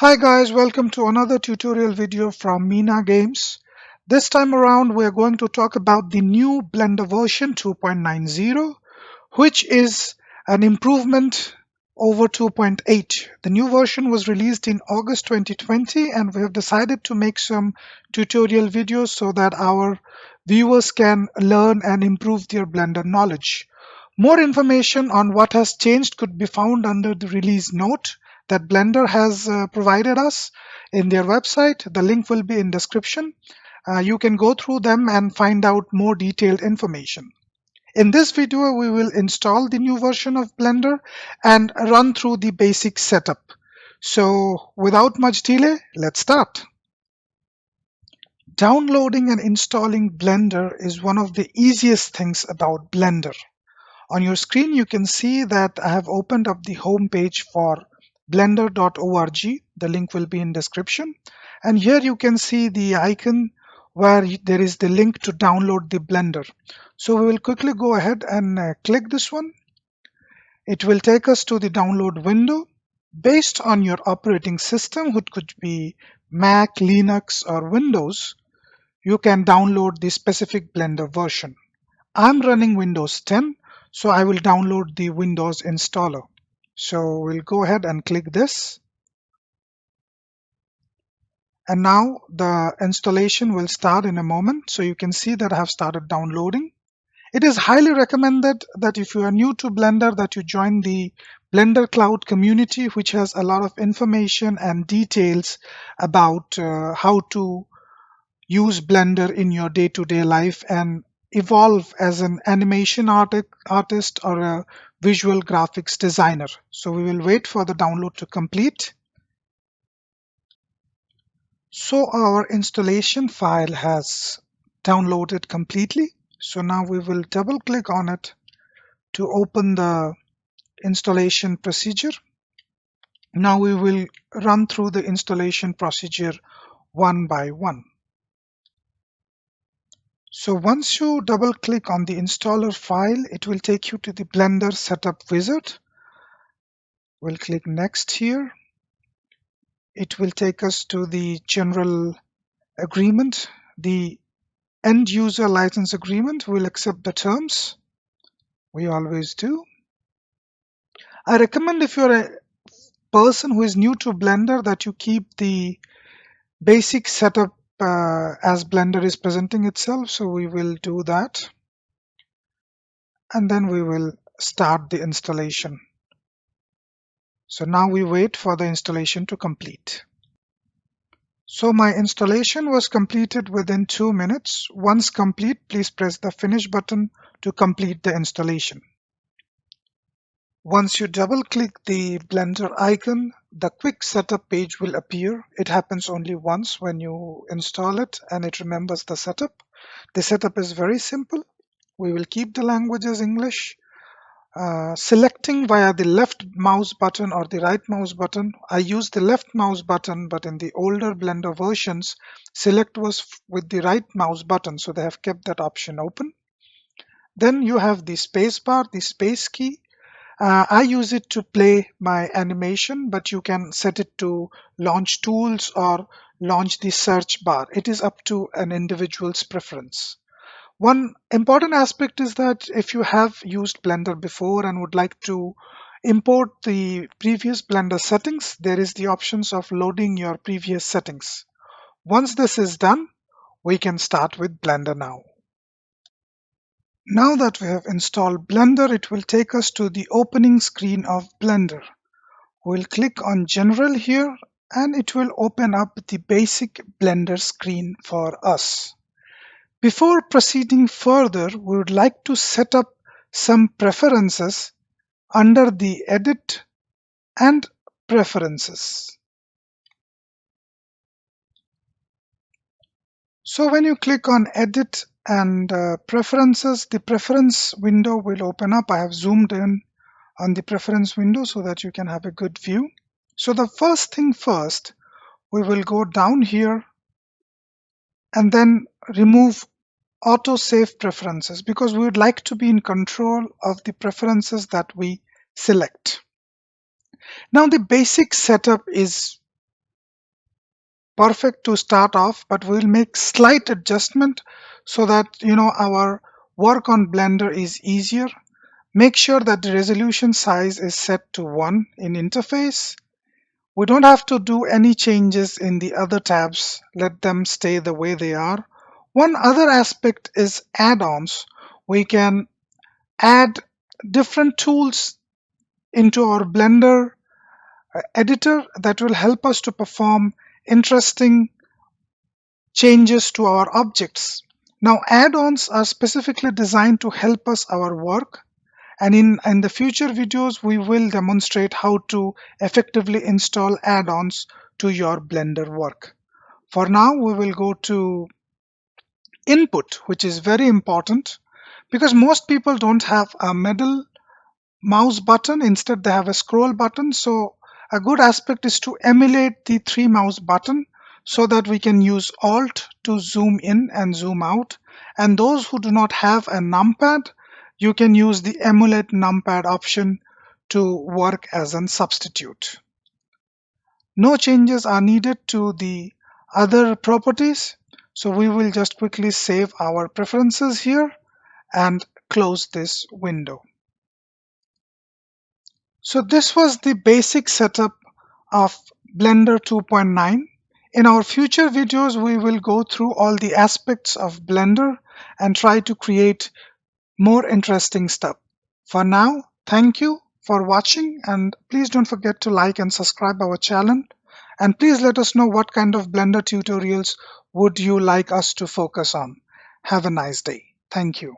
Hi guys, welcome to another tutorial video from Mina Games. This time around we're going to talk about the new Blender version 2.90, which is an improvement over 2.8. The new version was released in August 2020 and we have decided to make some tutorial videos so that our viewers can learn and improve their Blender knowledge. More information on what has changed could be found under the release note that Blender has provided us in their website. The link will be in description. You can go through them and find out more detailed information. In this video, we will install the new version of Blender and run through the basic setup. So without much delay, let's start. Downloading and installing Blender is one of the easiest things about Blender. On your screen, you can see that I have opened up the home page for blender.org. The link will be in description. And here you can see the icon where there is the link to download the Blender. So we will quickly go ahead and click this one. It will take us to the download window. Based on your operating system, which could be Mac, Linux, or Windows, you can download the specific Blender version. I'm running Windows 10, so I will download the Windows installer. So we'll go ahead and click this. And now the installation will start in a moment. So you can see that I have started downloading. It is highly recommended that if you are new to Blender that you join the Blender Cloud community, which has a lot of information and details about how to use Blender in your day-to-day life and evolve as an animation artist or a visual graphics designer. So we will wait for the download to complete. So our installation file has downloaded completely. So now we will double click on it to open the installation procedure. Now we will run through the installation procedure one by one. So once you double click on the installer file, it will take you to the Blender setup wizard. We'll click next here. It will take us to the general agreement, the end user license agreement. We'll accept the terms. We always do. I recommend if you're a person who is new to Blender that you keep the basic setup as Blender is presenting itself. So we will do that. And then we will start the installation. So now we wait for the installation to complete. So my installation was completed within 2 minutes. Once complete, please press the finish button to complete the installation. Once you double click the Blender icon, the quick setup page will appear. It happens only once when you install it and it remembers the setup. The setup is very simple. We will keep the language as English. Selecting via the left mouse button or the right mouse button. I use the left mouse button, but in the older Blender versions, select was with the right mouse button, so they have kept that option open. Then you have the space bar, the space key. I use it to play my animation, but you can set it to launch tools or launch the search bar. It is up to an individual's preference. One important aspect is that if you have used Blender before and would like to import the previous Blender settings, there is the options of loading your previous settings. Once this is done, we can start with Blender now. Now that we have installed Blender, it will take us to the opening screen of Blender. We'll click on General here and it will open up the basic Blender screen for us. Before proceeding further, we would like to set up some preferences under the Edit and Preferences. So when you click on Edit and Preferences, the preference window will open up. I have zoomed in on the preference window so that you can have a good view. So the first thing first, we will go down here and then remove auto save preferences because we would like to be in control of the preferences that we select. Now the basic setup is perfect to start off, but we'll make slight adjustment so that our work on Blender is easier. Make sure that the resolution size is set to 1 in interface. We don't have to do any changes in the other tabs. Let them stay the way they are. One other aspect is add-ons. We can add different tools into our Blender editor that will help us to perform interesting changes to our objects. Now, add-ons are specifically designed to help us our work, and in the future videos, we will demonstrate how to effectively install add-ons to your Blender work. For now, we will go to input, which is very important because most people don't have a middle mouse button. Instead, they have a scroll button. So a good aspect is to emulate the 3 mouse button so that we can use Alt to zoom in and zoom out. And those who do not have a numpad, you can use the emulate numpad option to work as a substitute. No changes are needed to the other properties. So we will just quickly save our preferences here and close this window. So this was the basic setup of Blender 2.9. In our future videos, we will go through all the aspects of Blender and try to create more interesting stuff. For now, thank you for watching, and please don't forget to like and subscribe our channel. And please let us know what kind of Blender tutorials would you like us to focus on. Have a nice day. Thank you.